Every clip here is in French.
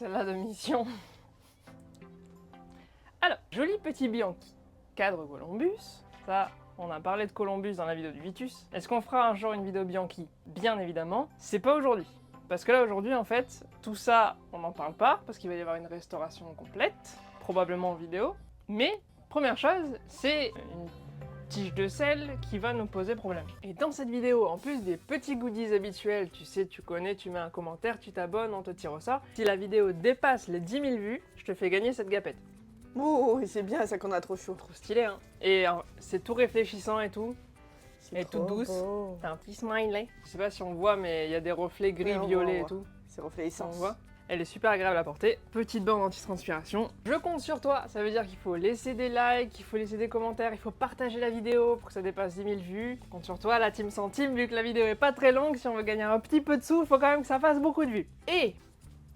celle-là de mission. Alors, joli petit Bianchi. Cadre Columbus. Ça, on a parlé de Columbus dans la vidéo du Vitus. Est-ce qu'on fera un jour une vidéo Bianchi? Bien évidemment. C'est pas aujourd'hui. Parce que là, aujourd'hui, en fait, tout ça, on n'en parle pas, parce qu'il va y avoir une restauration complète, probablement en vidéo. Mais, première chose, c'est une tige de sel qui va nous poser problème. Et dans cette vidéo, en plus des petits goodies habituels, tu sais, tu connais, tu mets un commentaire, tu t'abonnes, on te tire au sort. Si la vidéo dépasse les 10 000 vues, je te fais gagner cette gapette. Oh, c'est bien ça qu'on a trop chaud. Trop stylé, hein. Et c'est tout réfléchissant et tout. Elle est toute douce. Beau. T'as un petit smiley. Je sais pas si on voit, mais il y a des reflets gris, Ouais, violets et tout. C'est reflet On essence. voit. Elle est super agréable à porter. Petite bande anti-transpiration. Je compte sur toi. Ça veut dire qu'il faut laisser des likes, il faut laisser des commentaires, il faut partager la vidéo pour que ça dépasse 10 000 vues. Je compte sur toi, la team centime, vu que la vidéo est pas très longue. Si on veut gagner un petit peu de sous, il faut quand même que ça fasse beaucoup de vues. Et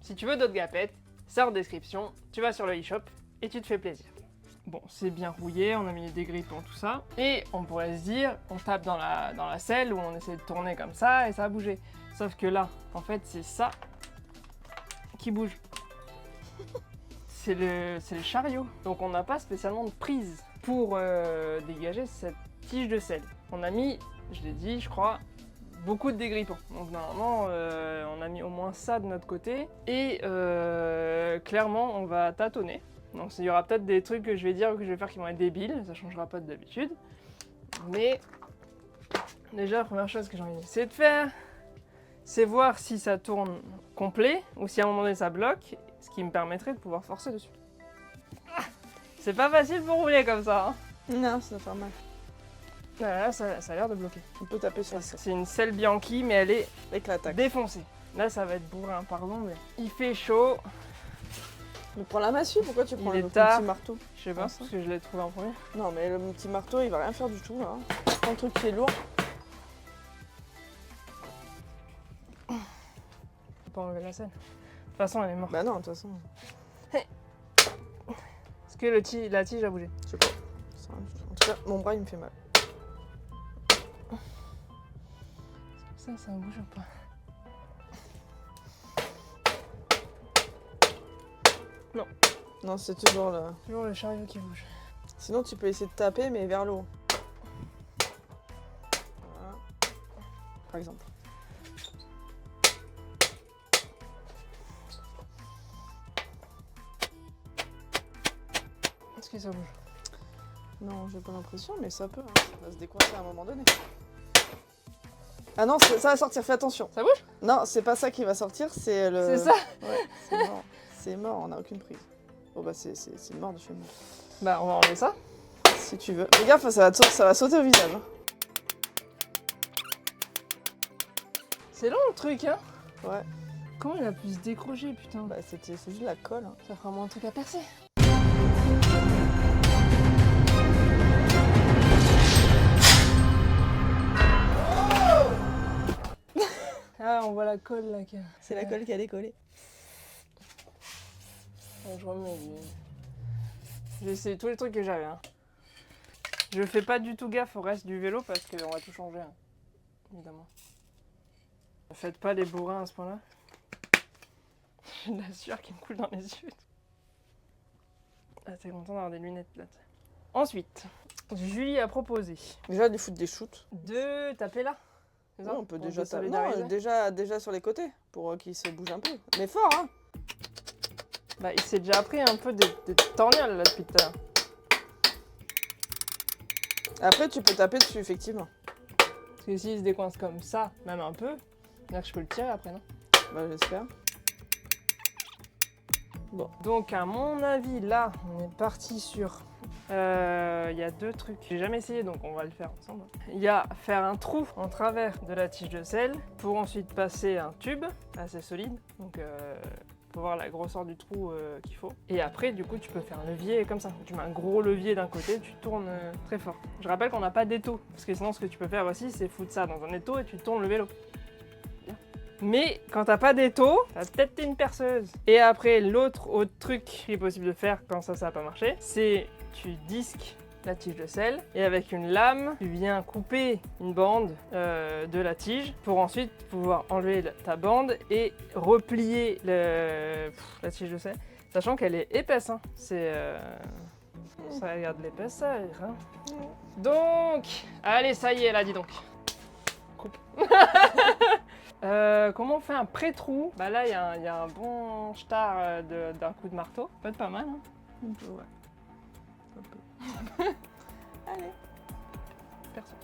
si tu veux d'autres gapettes, ça en description. Tu vas sur le e-shop et tu te fais plaisir. Bon, c'est bien rouillé, on a mis les dégrippons, tout ça. Et on pourrait se dire, on tape dans la selle où on essaie de tourner comme ça et ça a bougé. Sauf que là, en fait, c'est ça qui bouge. C'est le chariot. Donc on n'a pas spécialement de prise pour dégager cette tige de sel. On a mis, je l'ai dit, je crois, beaucoup de dégrippons. Donc normalement, on a mis au moins ça de notre côté. Et clairement, on va tâtonner. Donc il y aura peut-être des trucs que je vais dire ou que je vais faire qui vont être débiles, ça changera pas d'habitude. Mais déjà, la première chose que j'ai envie d'essayer de faire, c'est voir si ça tourne complet ou si à un moment donné ça bloque, ce qui me permettrait de pouvoir forcer dessus. C'est pas facile pour rouler comme ça, hein. Non, ça fait mal. Là, ça a l'air de bloquer. On peut taper sur la selle. C'est une selle Bianchi, mais elle est Avec l'attaque. défoncée. Là, ça va être bourrin, pardon, mais il fait chaud. Mais prends la massue, pourquoi tu prends Il est le tard. petit marteau? Je sais pas, Ah, ça. parce que je l'ai trouvé en premier. Non, mais le petit marteau, il va rien faire du tout, là. Prends un truc qui est lourd. Faut pas enlever la selle. De toute façon, elle est morte. Bah non, de toute façon, Est-ce que la tige a bougé? je sais pas. En tout cas, mon bras, il me fait mal. Ça bouge pas. Non, c'est toujours le... Toujours le chariot qui bouge. Sinon, tu peux essayer de taper, mais vers le haut. Voilà. Par exemple. Est-ce que ça bouge? Non, j'ai pas l'impression, mais ça peut. Hein. Ça va se décoincer à un moment donné. Ah non, ça va sortir, fais attention. Ça bouge? Non, c'est pas ça qui va sortir, c'est le... C'est ça? Ouais, c'est mort. C'est mort, on n'a aucune prise. Bon bah c'est mort de chez moi. Bah, on va enlever ça. Si tu veux. Fais gaffe, ça va sauter au visage. Hein. C'est long le truc, hein? Ouais, Comment il a pu se décrocher, putain? bah c'est juste la colle. Hein. Ça fera moins un truc à percer. Ah, on voit la colle là. C'est la colle qui a décollé. Je remets. J'ai essayé tous les trucs que j'avais. Hein. Je fais pas du tout gaffe au reste du vélo parce qu'on va tout changer, hein, évidemment. Ne faites pas les bourrins à ce point-là. J'ai de la sueur qui me coule dans les yeux. Ah, t'es content d'avoir des lunettes là. Ensuite, Julie a proposé Déjà, lui foutre des shoots. de taper là. C'est ça? Ouais, on peut Pour déjà taper. désolidariser. Non, déjà sur les côtés, pour qu'il se bouge un peu. Mais fort, hein. Bah, il s'est déjà pris un peu des torgnoles là depuis tout à l'heure. Après, tu peux taper dessus, effectivement. Parce que s'il se décoince comme ça, même un peu, c'est-à-dire que je peux le tirer après, non? Bah, j'espère. Bon, donc à mon avis, là, on est parti sur... Il y a deux trucs que j'ai jamais essayé, donc on va le faire ensemble. Il y a faire un trou en travers de la tige de sel pour ensuite passer un tube assez solide, donc pour voir la grosseur du trou qu'il faut. Et après, du coup, tu peux faire un levier comme ça. Tu mets un gros levier d'un côté, tu tournes très fort. Je rappelle qu'on n'a pas d'étau, parce que sinon, ce que tu peux faire aussi, c'est foutre ça dans un étau et tu tournes le vélo. Mais quand t'as pas d'étau, t'as peut-être une perceuse. Et après, l'autre truc qui est possible de faire quand ça va pas marcher, c'est tu disques la tige de sel et avec une lame, tu viens couper une bande de la tige pour ensuite pouvoir enlever ta bande et replier la tige de sel, sachant qu'elle est épaisse. Hein. C'est ça regarde l'épaisseur. Hein. Donc, allez, ça y est, là, dis donc. Coupe. Comment on fait un pré-trou? Bah là, il y a un bon star d'un coup de marteau. Peut être pas mal, hein? Un peu, ouais. Un peu. Allez. Personne.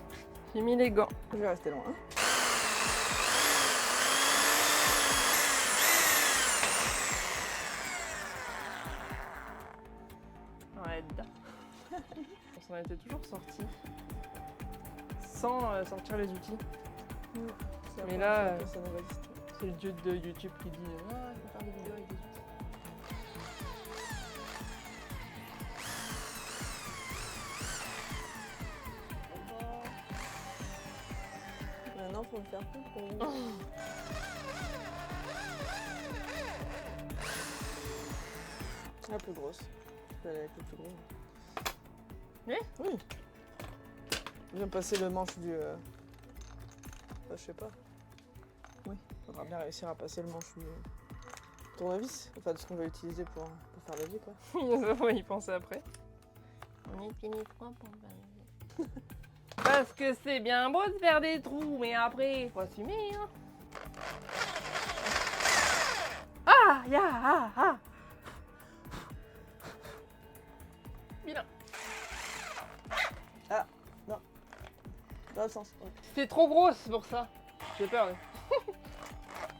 J'ai mis les gants. Je vais rester loin. Hein. Ouais, dedans. On s'en était toujours sorti sans sortir les outils. Mais là, c'est le dieu de YouTube qui dit ah, il faut faire des vidéos avec des outils. Maintenant, faut le faire plus gros. La plus grosse. Je vais aller avec le plus gros. Oui? Oui. Je viens passer le manche du... je sais pas. Oui, faudra bien réussir à passer le manche du tournevis. Enfin, de ce qu'on va utiliser pour faire la vie, quoi. On va y penser après. On est fini quoi pour faire. Parce que c'est bien beau de faire des trous, mais après, faut assumer, hein. Ah, ah. Bien. Ah, non. Dans le sens. Ouais. C'est trop grosse pour ça. J'ai peur. Ouais.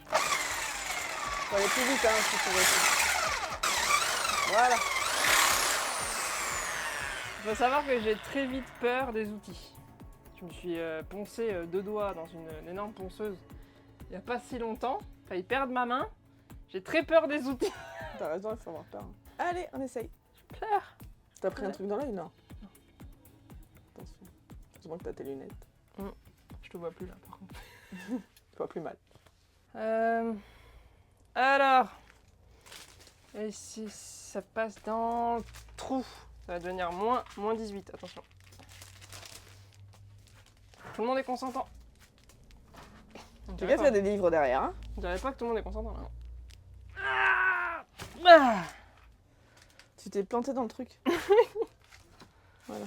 Faut aller plus vite, hein, si tu veux. Voilà. Il faut savoir que j'ai très vite peur des outils. Je me suis poncé 2 doigts dans une énorme ponceuse il n'y a pas si longtemps. Failli perdre ma main. J'ai très peur des outils. T'as raison, il faut avoir peur. Hein. Allez, on essaye. Je pleure. T'as pris un truc dans l'œil, non? Attention. Heureusement que t'as tes lunettes. Je te vois plus là par contre. Tu vois plus mal. Alors. Et si ça passe dans le trou, ça va devenir moins 18. Attention. Tout le monde est consentant. Fais gaffe, il y a des livres derrière. Hein. Je dirais pas que tout le monde est consentant là. Ah, Tu t'es planté dans le truc. Voilà.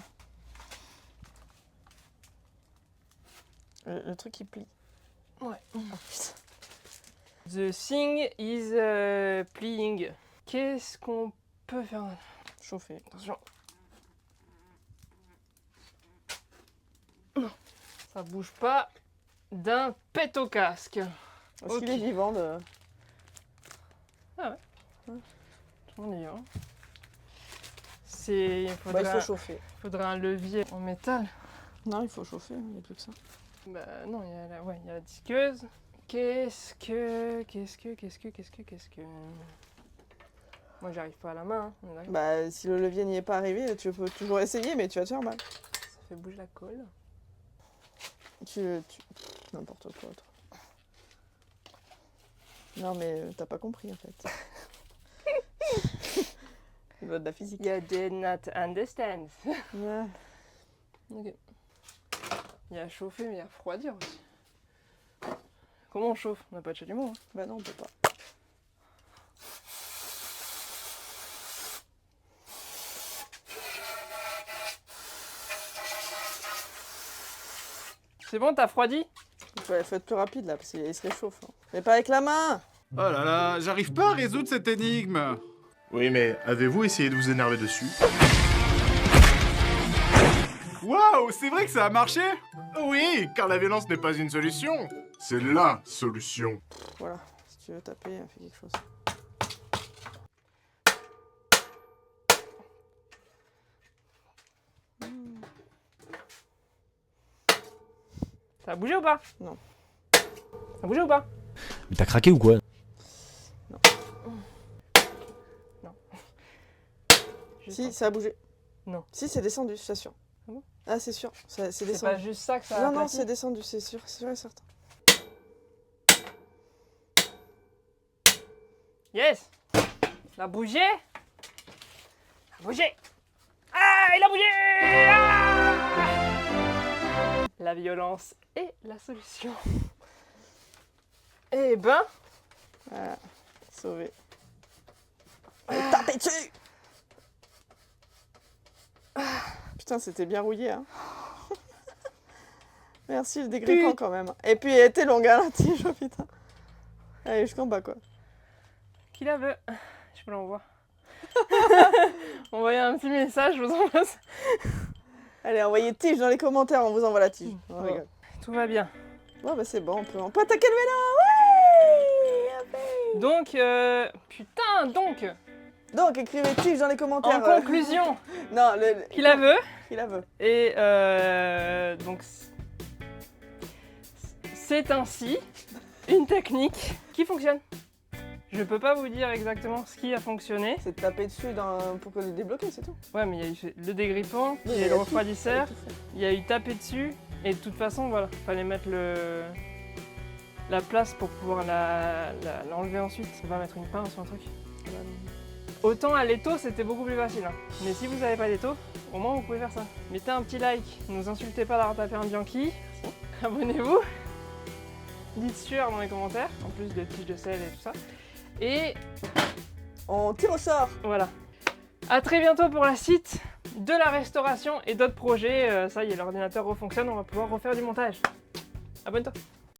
Le truc il plie. ouais. Oh, putain. The thing is plying. Qu'est-ce qu'on peut faire? Chauffer. Attention. Non. Ça bouge pas d'un pet au casque. Est-ce qu'il Ok. est vivant de... On y va. Il Bah, il faudrait, faut chauffer. faudrait un levier en métal. Non, il faut chauffer, il n'y a plus que ça. Bah non, il y a la disqueuse. Qu'est-ce que... Moi j'arrive pas à la main, hein, on est d'accord. Bah, si le levier n'y est pas arrivé, tu peux toujours essayer, mais tu vas te faire mal. Ça fait bouger la colle. N'importe quoi, toi. Non, mais t'as pas compris, en fait. Il va de la physique. You did not understand. Ouais. Ok. Il y a à chauffer, mais il y a à refroidir aussi. Comment on chauffe? On n'a pas de chalumeau. Hein. Bah non, on peut pas. C'est bon, t'as refroidi? Il faut être plus rapide, là, parce qu'il se réchauffe. Hein. Mais pas avec la main! Oh là là, j'arrive pas à résoudre cette énigme. Oui, mais avez-vous essayé de vous énerver dessus? Waouh, c'est vrai que ça a marché? Oui, car la violence n'est pas une solution. C'est LA solution. Voilà. Si tu veux taper, fais quelque chose. Ça a bougé ou pas? Non. Ça a bougé ou pas? Mais t'as craqué ou quoi? Juste Si, un- ça a bougé. Non. Si, c'est descendu, c'est sûr. Ah bon? Ah, c'est sûr, c'est C'est descendu. pas juste ça que ça a Non, non, aplati? c'est descendu, c'est sûr et certain. Yes! Ça a bougé? Ça a bougé! Ah! il a bougé. La violence est la solution. Eh ben, Voilà, sauvé. Allez, tapez dessus. Putain, c'était bien rouillé, hein. Merci le dégrippant quand même. Et puis, elle était longue, hein, la tige, oh, putain. Allez, jusqu'en bas, quoi. qui la veut? Je peux l'envoyer. Envoyez un petit message, je vous envoie ça. Allez, envoyez tige dans les commentaires, on vous envoie la tige. On Ouais. rigole. Tout va bien. Ouais, bah c'est bon, on peut attaquer le vélo. Ouais. Donc, putain, donc, Donc, écrivez tige dans les commentaires. en conclusion, Non, qui la veut? qui la veut. Et donc, c'est ainsi une technique qui fonctionne. Je peux pas vous dire exactement ce qui a fonctionné. C'est de taper dessus pour que le débloquer, c'est tout. Ouais, mais il y a eu le dégrippant, Oui, il y a il y eu le a refroidisseur, tout fait. il y a eu taper dessus, et de toute façon, voilà, fallait mettre la place pour pouvoir l'enlever ensuite. C'est pas mettre une pince ou un truc. Autant à l'étau, c'était beaucoup plus facile. Hein. Mais si vous n'avez pas d'étau, au moins vous pouvez faire ça. Mettez un petit like, ne nous insultez pas d'avoir tapé un Bianchi. Abonnez-vous. Dites sûr dans les commentaires, en plus de tiges de sel et tout ça. Et On tire au sort. voilà. A très bientôt pour la suite de la restauration et d'autres projets. Ça y est, l'ordinateur refonctionne, on va pouvoir refaire du montage. Abonne-toi.